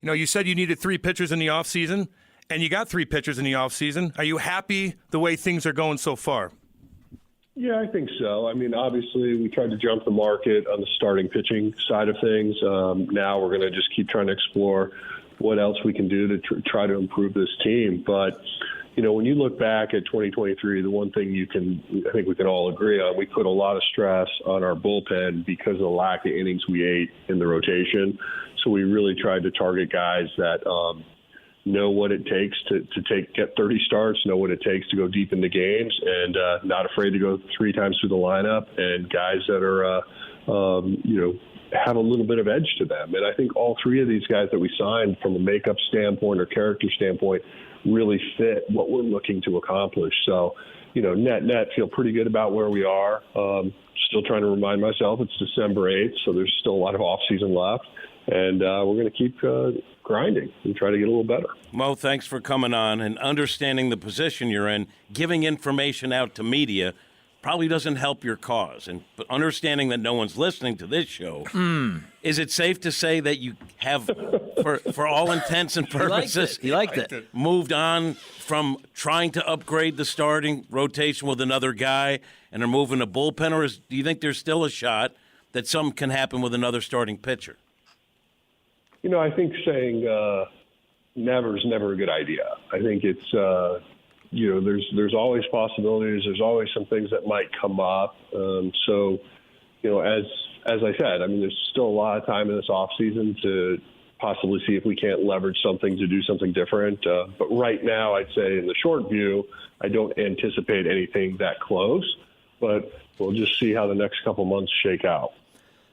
You said you needed 3 pitchers in the offseason, and you got 3 pitchers in the offseason. Are you happy the way things are going so far? Yeah, I think so. I mean, obviously, we tried to jump the market on the starting pitching side of things. Now we're going to just keep trying to explore what else we can do to try to improve this team. But, when you look back at 2023, the one thing I think we can all agree on, we put a lot of stress on our bullpen because of the lack of innings we ate in the rotation. So we really tried to target guys that know what it takes to get 30 starts, know what it takes to go deep into games, and not afraid to go 3 times through the lineup, and guys that are, have a little bit of edge to them. And I think all 3 of these guys that we signed from a makeup standpoint or character standpoint really fit what we're looking to accomplish. So, net feel pretty good about where we are. Still trying to remind myself it's December 8th, so there's still a lot of off season left. And we're going to keep grinding and try to get a little better. Mo, thanks for coming on and understanding the position you're in. Giving information out to media probably doesn't help your cause. But understanding that no one's listening to this show, is it safe to say that you have, for all intents and purposes, he liked it. moved on from trying to upgrade the starting rotation with another guy and are moving a bullpen? Or do you think there's still a shot that something can happen with another starting pitcher? I think saying never is never a good idea. I think it's, there's always possibilities. There's always some things that might come up. So, as I said, I mean, there's still a lot of time in this offseason to possibly see if we can't leverage something to do something different. But right now, I'd say in the short view, I don't anticipate anything that close. But we'll just see how the next couple months shake out.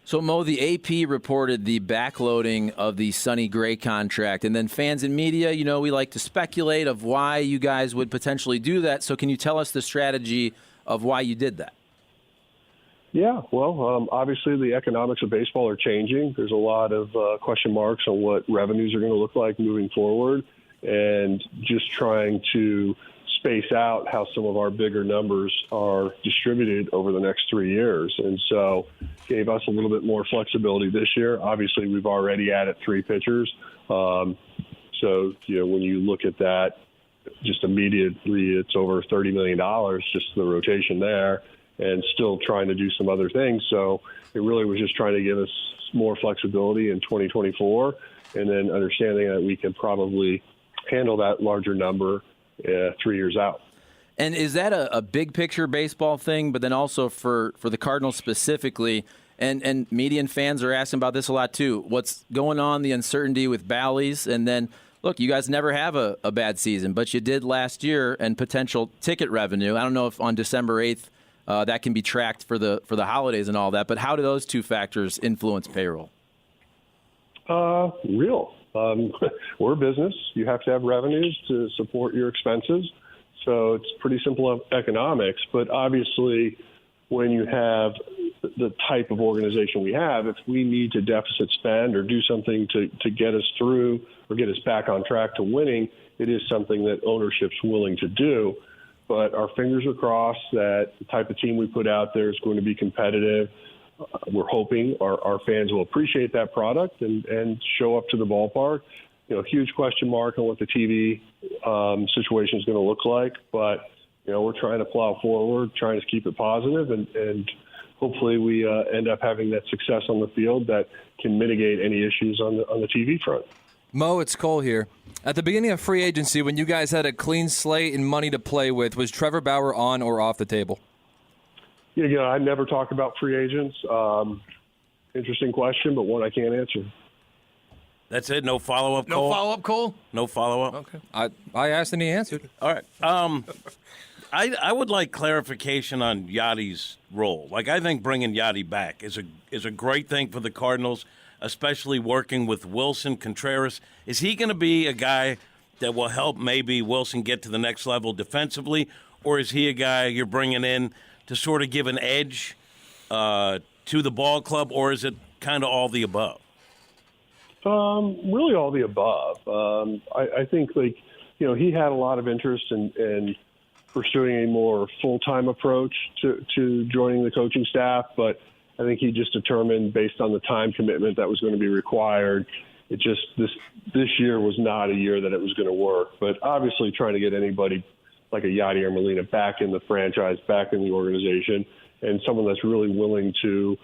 So, Mo, the AP reported the backloading of the Sonny Gray contract, and then fans and media, we like to speculate of why you guys would potentially do that. So can you tell us the strategy of why you did that? Yeah, well, obviously the economics of baseball are changing. There's a lot of question marks on what revenues are going to look like moving forward, and just trying to space out how some of our bigger numbers are distributed over the next 3 years. And so gave us a little bit more flexibility this year. Obviously, we've already added 3 pitchers. So, when you look at that, just immediately it's over $30 million, just the rotation there, and still trying to do some other things. So it really was just trying to give us more flexibility in 2024, and then understanding that we can probably handle that larger number 3 years out. And is that a big picture baseball thing, but then also for the Cardinals specifically, and media and fans are asking about this a lot too, what's going on, the uncertainty with Bally's, and then, look, you guys never have a bad season, but you did last year, and potential ticket revenue. I don't know if on December 8th that can be tracked for the holidays and all that, but how do those 2 factors influence payroll? Real. We're a business. You have to have revenues to support your expenses. So it's pretty simple economics. But obviously, when you have the type of organization we have, if we need to deficit spend or do something to get us through or get us back on track to winning, it is something that ownership's willing to do. But our fingers are crossed that the type of team we put out there is going to be competitive. We're hoping our fans will appreciate that product and show up to the ballpark. Huge question mark on what the TV situation is going to look like. But, we're trying to plow forward, trying to keep it positive, and hopefully we end up having that success on the field that can mitigate any issues on the TV front. Mo, it's Cole here. At the beginning of free agency, when you guys had a clean slate and money to play with, was Trevor Bauer on or off the table? Yeah, I never talk about free agents. Interesting question, but one I can't answer. That's it? No follow-up, Cole? No follow-up, Cole? No follow-up? Okay. I asked and he answered. All right. I would like clarification on Yadi's role. I think bringing Yadi back is a great thing for the Cardinals, especially working with Wilson Contreras. Is he going to be a guy that will help maybe Wilson get to the next level defensively, or is he a guy you're bringing in to sort of give an edge to the ball club, or is it kind of all the above? Really all the above. I think, he had a lot of interest in pursuing a more full-time approach to joining the coaching staff, but I think he just determined, based on the time commitment that was going to be required, it just this year was not a year that it was going to work. But obviously, trying to get anybody like a Yadier Molina back in the franchise, back in the organization, and someone that's really willing to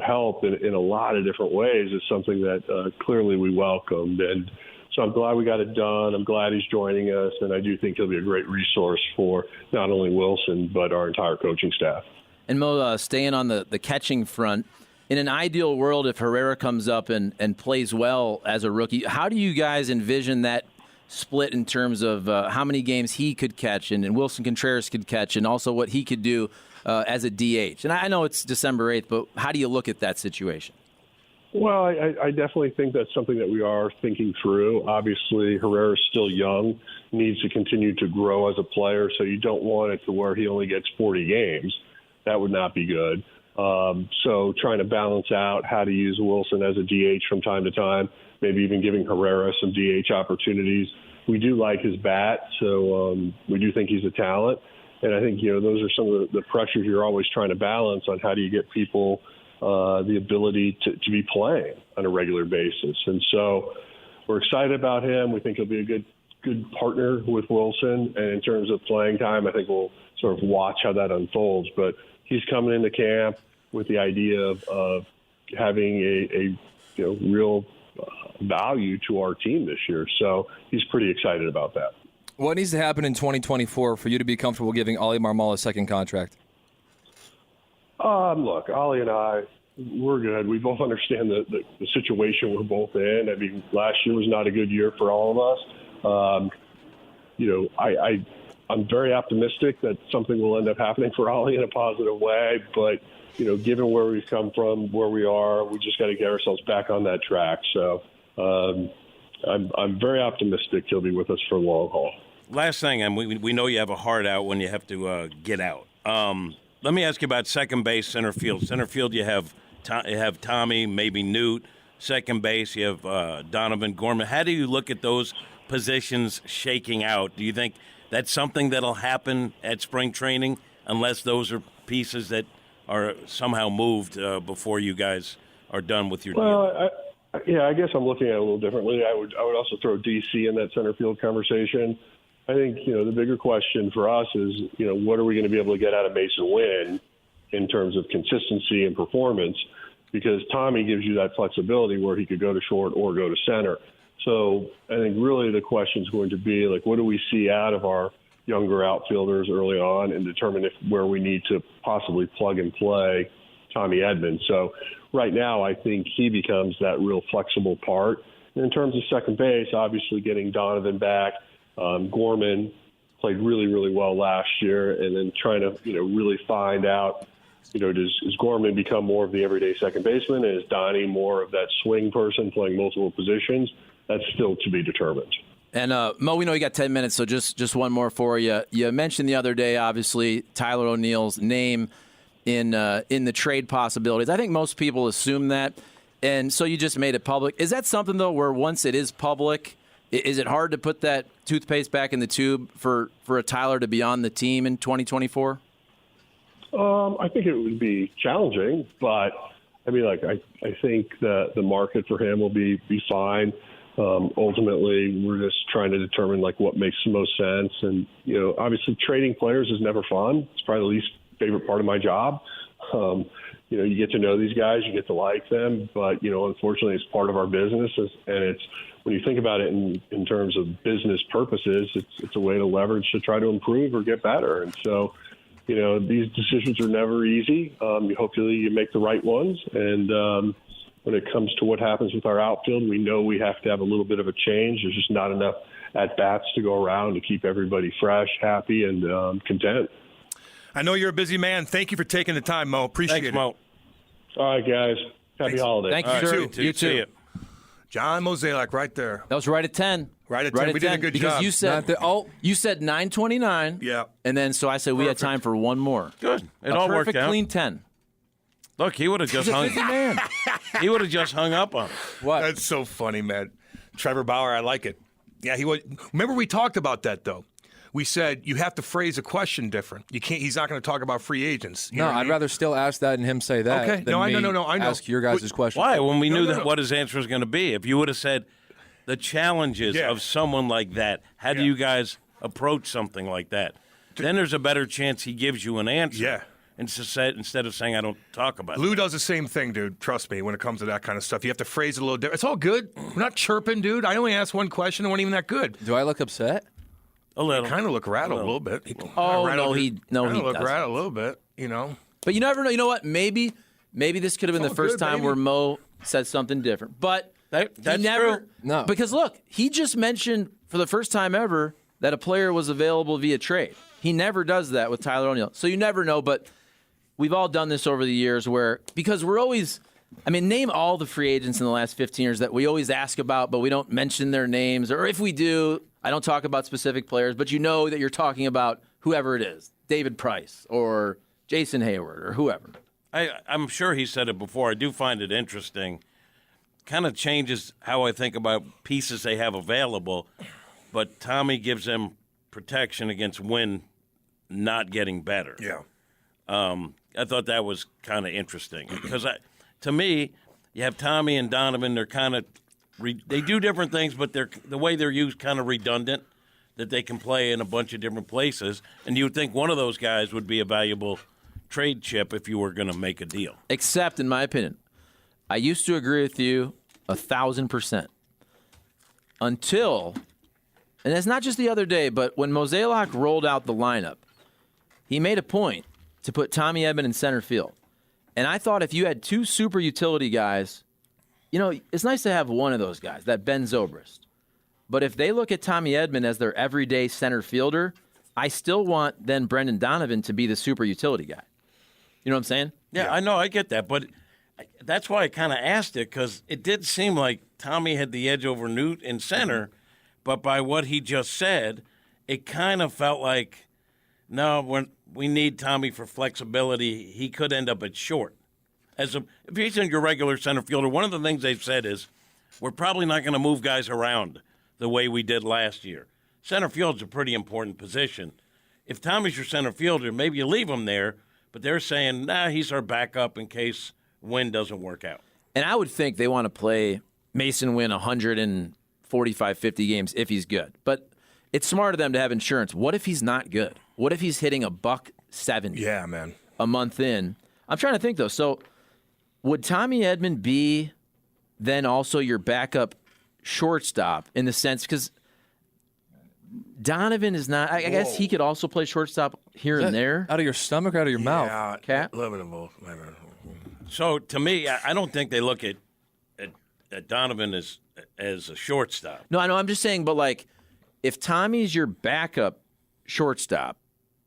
help in a lot of different ways is something that clearly we welcomed. And so I'm glad we got it done. I'm glad he's joining us, and I do think he'll be a great resource for not only Wilson but our entire coaching staff. And Mo, staying on the catching front, in an ideal world, if Herrera comes up and plays well as a rookie, how do you guys envision that split in terms of how many games he could catch and Wilson Contreras could catch, and also what he could do as a DH? And I know it's December 8th, but how do you look at that situation? Well, I definitely think that's something that we are thinking through. Obviously, Herrera's still young, needs to continue to grow as a player, so you don't want it to where he only gets 40 games. That would not be good. So trying to balance out how to use Wilson as a DH from time to time, maybe even giving Herrera some DH opportunities. We do like his bat, so we do think he's a talent. And I think, those are some of the pressures you're always trying to balance on how do you get people the ability to be playing on a regular basis. And so we're excited about him. We think he'll be a good partner with Wilson. And in terms of playing time, I think we'll sort of watch how that unfolds. But he's coming into camp with the idea of having a real value to our team this year. So he's pretty excited about that. What needs to happen in 2024 for you to be comfortable giving Ollie Marmol a second contract? Look, Ollie and I, we're good. We both understand the situation we're both in. I mean, last year was not a good year for all of us. I'm very optimistic that something will end up happening for Ollie in a positive way. But, given where we've come from, where we are, we just got to get ourselves back on that track. So I'm very optimistic he'll be with us for a long haul. Last thing, and we know you have a heart out when you have to get out. Let me ask you about second base, center field. Center field, you have Tommy, maybe Newt. Second base, you have Donovan, Gorman. How do you look at those positions shaking out? Do you think that's something that'll happen at spring training, unless those are pieces that are somehow moved before you guys are done with your deal? Well, I guess I'm looking at it a little differently. I would also throw DC in that center field conversation. I think, the bigger question for us is, what are we going to be able to get out of Mason Wynn in terms of consistency and performance? Because Tommy gives you that flexibility where he could go to short or go to center. So I think really the question is going to be, what do we see out of our younger outfielders early on and determine where we need to possibly plug and play Tommy Edmonds. So right now I think he becomes that real flexible part. And in terms of second base, obviously getting Donovan back, Gorman played really, really well last year, and then trying to, really find out, does Gorman become more of the everyday second baseman? And is Donnie more of that swing person playing multiple positions? That's still to be determined. And Mo, we know you got 10 minutes, so just one more for you. You mentioned the other day, obviously, Tyler O'Neill's name in the trade possibilities. I think most people assume that, and so you just made it public. Is that something, though, where once it is public, is it hard to put that toothpaste back in the tube for a Tyler to be on the team in 2024? I think it would be challenging, but I mean, I think the market for him will be fine. Ultimately, we're just trying to determine what makes the most sense. And, obviously trading players is never fun. It's probably the least favorite part of my job. You get to know these guys, you get to like them, but, unfortunately it's part of our business. And it's, when you think about it in terms of business purposes, it's a way to leverage to try to improve or get better. And so, these decisions are never easy. Hopefully you make the right ones. And, when it comes to what happens with our outfield, we know we have to have a little bit of a change. There's just not enough at-bats to go around to keep everybody fresh, happy, and content. I know you're a busy man. Thank you for taking the time, Mo. Appreciate it. Mo. All right, guys. Happy holidays. Thank you, sir. You too. You too. John Mozeliak right there. That was right at 10. Right at 10. We did a good because job. You said 9:29. Yeah. And then so I said we had time for one more. Good. It all worked Perfect out. Clean 10. Look, he would have just hung. He would have just hung up on it. What? That's so funny, man. Trevor Bauer, I like it. Yeah, he would. Remember we talked about that though. We said you have to phrase a question different. You can't. He's not going to talk about free agents. You know what I I'd mean? rather still ask that and him say that. Okay. Than No, I me know. Ask your guys' question. Why? When we knew no. what his answer was going to be. If you would have said, the challenges of someone like that. How do you guys approach something like that? Then there's a better chance he gives you an answer. Yeah. Instead of saying, I don't talk about Lou that. does the same thing, dude. Trust me, when it comes to that kind of stuff. You have to phrase it a little different. It's all good. We're not chirping, dude. I only asked one question. It wasn't even that good. Do I look upset? A little. Kind of look rattled a little bit. Oh, no, he look doesn't. rattled a little bit, you know. But you never know. You know what? Maybe this could have been It's the first all good, time baby. where Mo said something different. But That's he never. true. No. Because look, he just mentioned for the first time ever that a player was available via trade. He never does that with Tyler O'Neill. So you never know. But we've all done this over the years because we're always. I mean, name all the free agents in the last 15 years that we always ask about, but we don't mention their names. Or if we do, I don't talk about specific players, but you know that you're talking about whoever it is, David Price or Jason Hayward or whoever. I'm sure he said it before. I do find it interesting. Kind of changes how I think about pieces they have available, but Tommy gives them protection against Wynn not getting better. Yeah. I thought that was kind of interesting because to me, you have Tommy and Donovan. They're kind of they do different things, but the way they're used kind of redundant. That they can play in a bunch of different places, and you would think one of those guys would be a valuable trade chip if you were going to make a deal. Except, in my opinion, I used to agree with you 1,000%. Until, and it's not just the other day, but when Mozeliak rolled out the lineup, he made a point to put Tommy Edman in center field. And I thought if you had two super utility guys, you know, it's nice to have one of those guys, that Ben Zobrist. But if they look at Tommy Edman as their everyday center fielder, I still want then Brendan Donovan to be the super utility guy. You know what I'm saying? Yeah, I know, I get that, but that's why I kind of asked it because it did seem like Tommy had the edge over Newt in center, but by what he just said, it kind of felt like, no, we need Tommy for flexibility. He could end up at short. If he's in your regular center fielder, one of the things they've said is we're probably not going to move guys around the way we did last year. Center field's a pretty important position. If Tommy's your center fielder, maybe you leave him there, but they're saying, he's our backup in case Wynn doesn't work out. And I would think they want to play Mason Wynn 145, 50 games if he's good. But it's smart of them to have insurance. What if he's not good? What if he's hitting $170? Yeah, man. A month in. I'm trying to think, though. So would Tommy Edman be then also your backup shortstop in the sense, because Donovan is not, I guess he could also play shortstop here and there. Out of your stomach or out of your mouth? Yeah, Cat? a little bit of both. So to me, I don't think they look at Donovan as a shortstop. No, I know. I'm just saying, but like, if Tommy's your backup shortstop,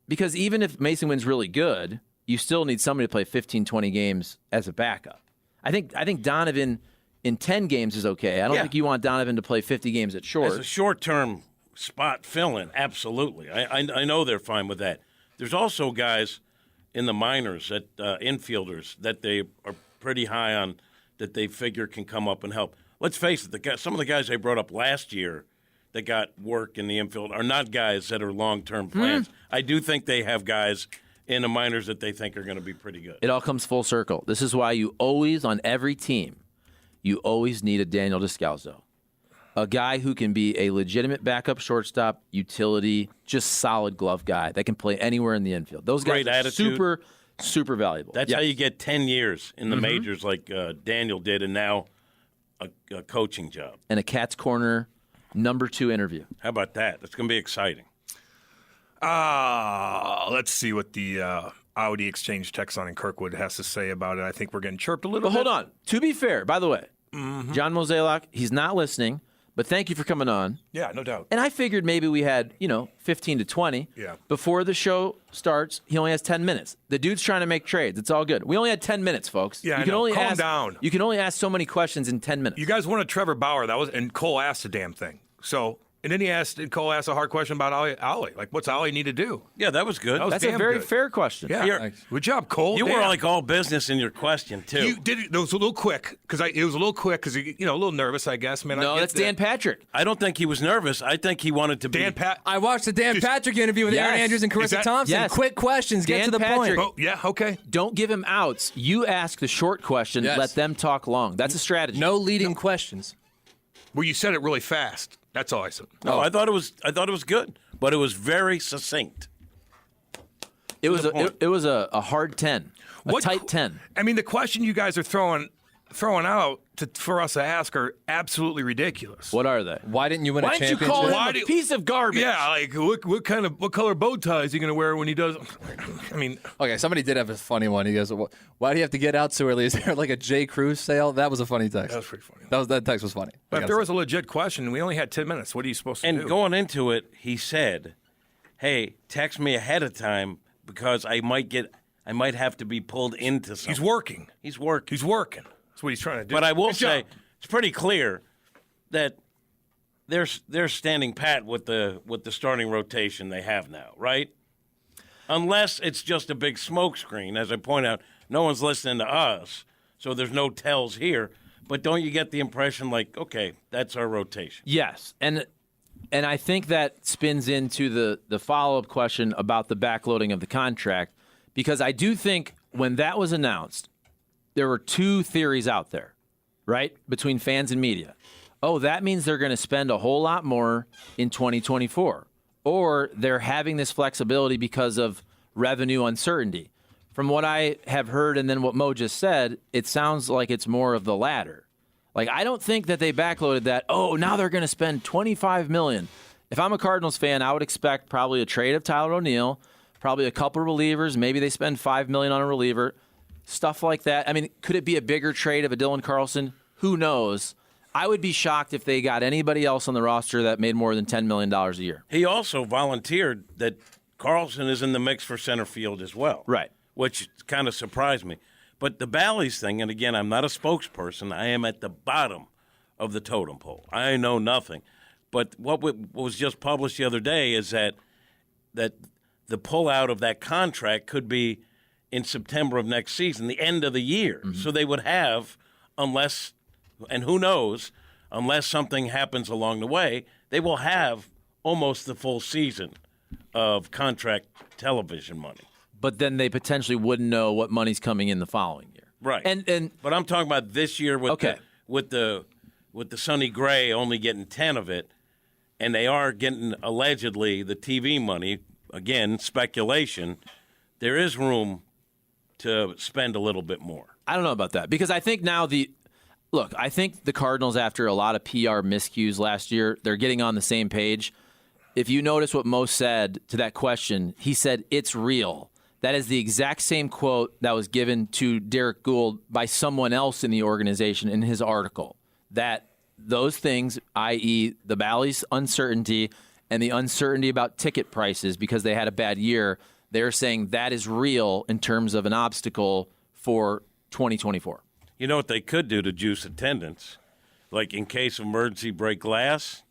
because even if Mason Wynn's really good, you still need somebody to play 15, 20 games as a backup. I think Donovan in 10 games is okay. I don't think you want Donovan to play 50 games at short. As a short-term spot fill-in, absolutely. I know they're fine with that. There's also guys in the minors, infielders, that they are pretty high on that they figure can come up and help. Let's face it, some of the guys they brought up last year that got work in the infield are not guys that are long-term plans. I do think they have guys in the minors that they think are going to be pretty good. It all comes full circle. This is why you always, on every team, you always need a Daniel Descalzo. A guy who can be a legitimate backup shortstop, utility, just solid glove guy that can play anywhere in the infield. Those guys Great are attitude. super, super valuable. That's how you get 10 years in the majors like Daniel did, and now a coaching job. And a Cat's Corner #2 interview. How about that? That's going to be exciting. Let's see what the Audi Exchange Texan in Kirkwood has to say about it. I think we're getting chirped a little But bit. hold on. To be fair, by the way, John Mozeliak, he's not listening, but thank you for coming on. Yeah, no doubt. And I figured maybe we had, 15 to 20. Yeah. Before the show starts, he only has 10 minutes. The dude's trying to make trades. It's all good. We only had 10 minutes, folks. Yeah, you I can know. only Calm ask, down. You can only ask so many questions in 10 minutes. You guys wanted Trevor Bauer, and Cole asked the damn thing. So, and then Cole asked a hard question about Ollie. Like, what's Ollie need to do? Yeah, that was good. That was That's a damn very good. fair question. Yeah. Good job, Cole. You were Damn. like all business in your question, too. You did it. It was a little quick because a little nervous, I guess, man. No, that's Dan Patrick. I don't think he was nervous. I think he wanted to be. Dan Pat. I watched the Dan Patrick interview with Yes. Aaron Andrews and Is Carissa that- Thompson. Yes. Quick questions, get Dan to the Patrick. point. Oh, yeah, okay. Don't give him outs. You ask the short question. Yes. Let them talk long. That's a strategy. No leading questions. Well, you said it really fast. That's all I said. No, I thought it was good, but it was very succinct. It was a hard 10, tight 10. I mean, the question you guys are throwing out for us to ask are absolutely ridiculous. What are they? Why didn't you win a Why championship? didn't you call him a piece of garbage? Yeah, like what color bow tie is he going to wear when he does? I mean, Okay, somebody did have a funny one. He goes, "Why do you have to get out so early? Is there like a J. Crew sale?" That was a funny text. that was pretty funny. That text was funny. But if there was a legit question, we only had 10 minutes. What are you supposed to do? And going into it, he said, "Hey, text me ahead of time because I might have to be pulled into something." He's working. He's working. He's working. That's what he's trying to do. But I will Good say, job. it's pretty clear that they're standing pat with the starting rotation they have now, right? Unless it's just a big smokescreen. As I point out, no one's listening to us, so there's no tells here. But don't you get the impression like, okay, that's our rotation? Yes, and I think that spins into the follow-up question about the backloading of the contract, because I do think when that was announced, there were two theories out there, right, between fans and media. Oh, that means they're going to spend a whole lot more in 2024, or they're having this flexibility because of revenue uncertainty. From what I have heard and then what Mo just said, it sounds like it's more of the latter. Like, I don't think that they backloaded that, oh, now they're going to spend $25 million. If I'm a Cardinals fan, I would expect probably a trade of Tyler O'Neill, probably a couple of relievers, maybe they spend $5 million on a reliever. Stuff like that. I mean, could it be a bigger trade of a Dylan Carlson? Who knows? I would be shocked if they got anybody else on the roster that made more than $10 million a year. He also volunteered that Carlson is in the mix for center field as well. Right. Which kind of surprised me. But the Bally's thing, and again, I'm not a spokesperson. I am at the bottom of the totem pole. I know nothing. But what was just published the other day is that the pullout of that contract could be in September of next season, the end of the year. Mm-hmm. So they would have, unless, and who knows, unless something happens along the way, they will have almost the full season of contract television money. But then they potentially wouldn't know what money's coming in the following year. Right. And but I'm talking about this year with okay. with the Sonny Gray only getting 10 of it, and they are getting allegedly the TV money. Again, speculation. There is room to spend a little bit more. I don't know about that, because I think now I think the Cardinals, after a lot of PR miscues last year, they're getting on the same page. If you notice what Mo said to that question, he said, "It's real." That is the exact same quote that was given to Derek Gould by someone else in the organization in his article. That those things, i.e. the Bally's uncertainty and the uncertainty about ticket prices because they had a bad year, they're saying that is real in terms of an obstacle for 2024. You know what they could do to juice attendance? Like in case of emergency break glass,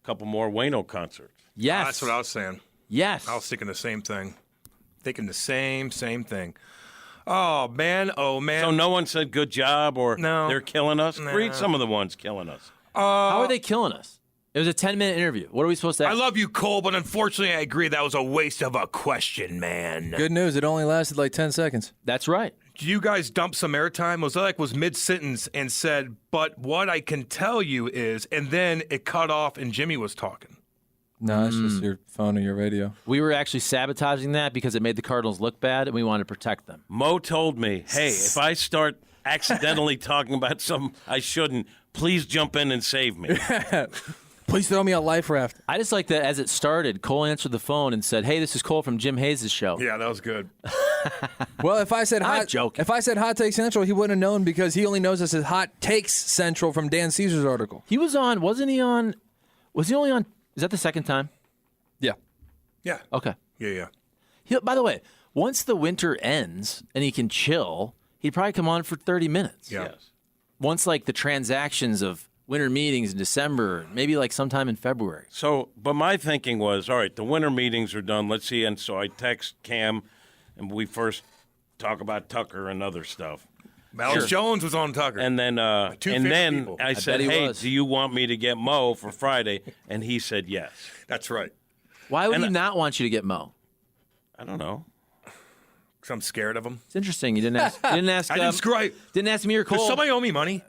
a couple more Wayno concerts. Yes. That's what I was saying. Yes. I was thinking the same thing. Thinking the same thing. Oh, man. So no one said good job or No. they're killing us? No. Read some of the ones killing us. How are they killing us? It was a 10-minute interview. What are we supposed to I ask? love you, Cole, but unfortunately I agree that was a waste of a question, man. Good news, it only lasted like 10 seconds. That's right. Did you guys dump some airtime? Mozeliak was mid-sentence and said, "But what I can tell you is," and then it cut off and Jimmy was talking. No, it's just your phone or your radio. We were actually sabotaging that because it made the Cardinals look bad, and we wanted to protect them. Mo told me, hey, if I start accidentally talking about something I shouldn't, please jump in and save me. Please throw me a life raft. I just like that as it started, Cole answered the phone and said, "Hey, this is Cole from Jim Hayes' show." Yeah, that was good. Well, if I said I'm joking. if I said Hot Take Central, he wouldn't have known because he only knows us as Hot Takes Central from Dan Caesar's article. He was on, wasn't he on? Was he only on? Is that the second time? Yeah. Yeah. Okay. Yeah. By the way, once the winter ends and he can chill, he'd probably come on for 30 minutes. Yeah. Yes. Once like the transactions of winter meetings in December, maybe like sometime in February. So, but my thinking was, all right, the winter meetings are done. Let's see. And so I text Cam, and we first talk about Tucker and other stuff. Alex Jones was on Tucker. And then, people. I said, bet he hey, was. do you want me to get Mo for Friday? And he said yes. That's right. Why would And he not want you to get Mo? I don't know. Because I'm scared of him. It's interesting. You didn't ask. You didn't ask. I didn't screw. Didn't ask me or Cole. Does somebody owe me money?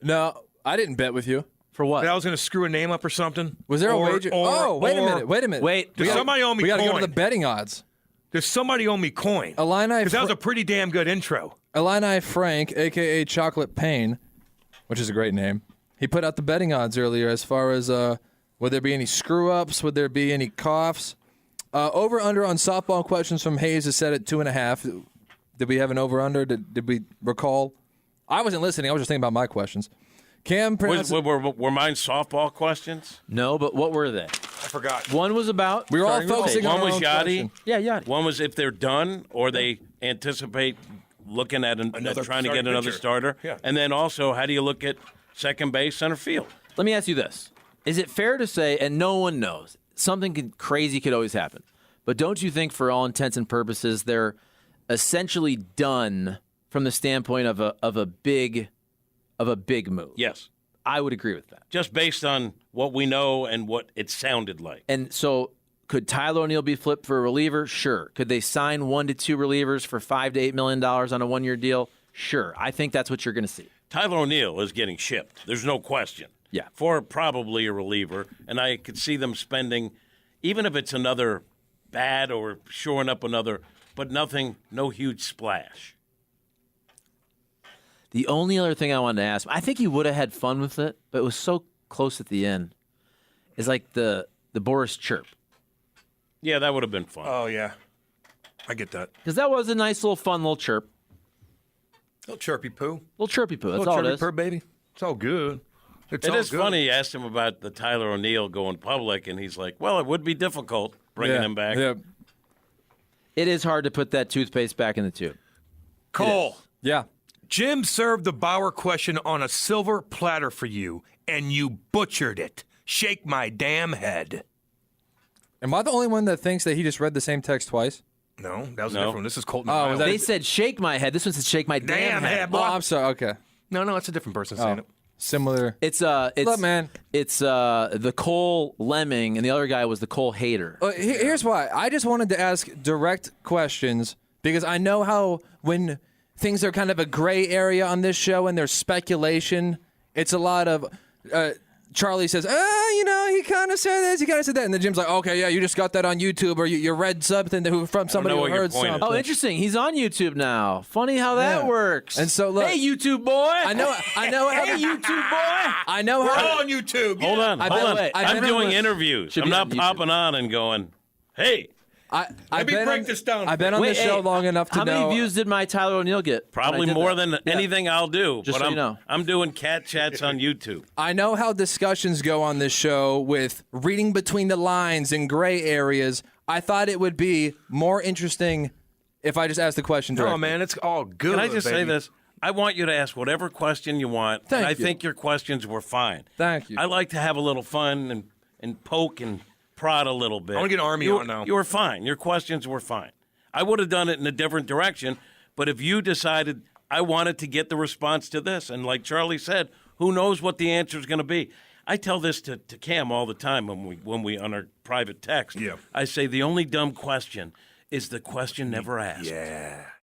No, I didn't bet with you. For what? That I was going to screw a name up or something. Was there a wager? Wait a minute. Wait, Does somebody owe me We got to coin? go to the betting odds. Does somebody owe me coin? Illini Because that was a pretty damn good intro. Illini Frank, a.k.a. Chocolate Pain, which is a great name. He put out the betting odds earlier as far as would there be any screw-ups, would there be any coughs. Over-under on softball questions from Hayes is set at 2.5. Did we have an over-under? Did we recall? I wasn't listening. I was just thinking about my questions. Cam pronounced Were mine softball questions? No, but what were they? I forgot. One was about. We were all starting focusing rotation. on One was our own Yachty. question. Yeah, Yachty. One was if they're done or they anticipate looking at Another trying to get starting another pitcher. starter. Yeah. And then also, how do you look at second base, center field? Let me ask you this. Is it fair to say, and no one knows, crazy could always happen, but don't you think for all intents and purposes they're essentially done from the standpoint of a big move? Yes. I would agree with that. Just based on what we know and what it sounded like. And so could Tyler O'Neill be flipped for a reliever? Sure. Could they sign 1 to 2 relievers for $5 to $8 million on a 1-year deal? Sure. I think that's what you're going to see. Tyler O'Neill is getting shipped. There's no question. Yeah. For probably a reliever. And I could see them spending, even if it's another bat or shoring up another, but no huge splash. The only other thing I wanted to ask, I think he would have had fun with it, but it was so close at the end, is like the Boris chirp. Yeah, that would have been fun. Oh, yeah. I get that. Because that was a nice little fun little chirp. Little chirpy poo. Little chirpy poo. That's Little all it chirpy is. purr, baby. It's all good. It's It all is good. funny. You asked him about the Tyler O'Neill going public, and he's like, well, it would be difficult bringing him back. Yeah. It is hard to put that toothpaste back in the tube. Cole, Yeah. Jim served the Bauer question on a silver platter for you, and you butchered it. Shake my damn head. Am I the only one that thinks that he just read the same text twice? No, that was a No. different one. This is Colton. Oh, was Miles. that- They said shake my head. This one said shake my damn head. boy. Oh, I'm sorry. Okay. No, it's a different person saying it. Similar. It's Look, man. It's the Cole Lemming, and the other guy was the Cole Hater. Here's why. I just wanted to ask direct questions because I know how when things are kind of a gray area on this show and there's speculation, it's a lot of Charlie says, he kind of said this, he kind of said that. And the Jim's like, okay, yeah, you just got that on YouTube or you read something from somebody know who what your heard point is. something. Oh, interesting. He's on YouTube now. Funny how that Yeah. works. And so, look- hey, YouTube boy. I know. Hey, YouTube boy. I know We're how. all on YouTube. Hold on. I Hold bet- on. wait, I've I'm been doing on- interviews. Should I'm be not on YouTube. popping on and going, hey, I've me been break on- this down. I've been on this show long enough to how know. many views did my Tyler O'Neill get? probably when I did more that? than anything I'll do. Just but so I'm, you know. I'm doing cat chats on YouTube. I know how discussions go on this show with reading between the lines and gray areas. I thought it would be more interesting if I just asked the question directly. Oh, man, it's all good. Can I just say baby. this? I want you to ask whatever question you want. Thank and I you. think your questions were fine. Thank you. I like to have a little fun and poke and prod a little bit. I wanna get Army You- on now. You were fine. Your questions were fine. I would have done it in a different direction, but if you decided I wanted to get the response to this, and like Charlie said, who knows what the answer is going to be? I tell this to Cam all the time when we on our private text. Yeah. I say the only dumb question is the question never asked. Yeah.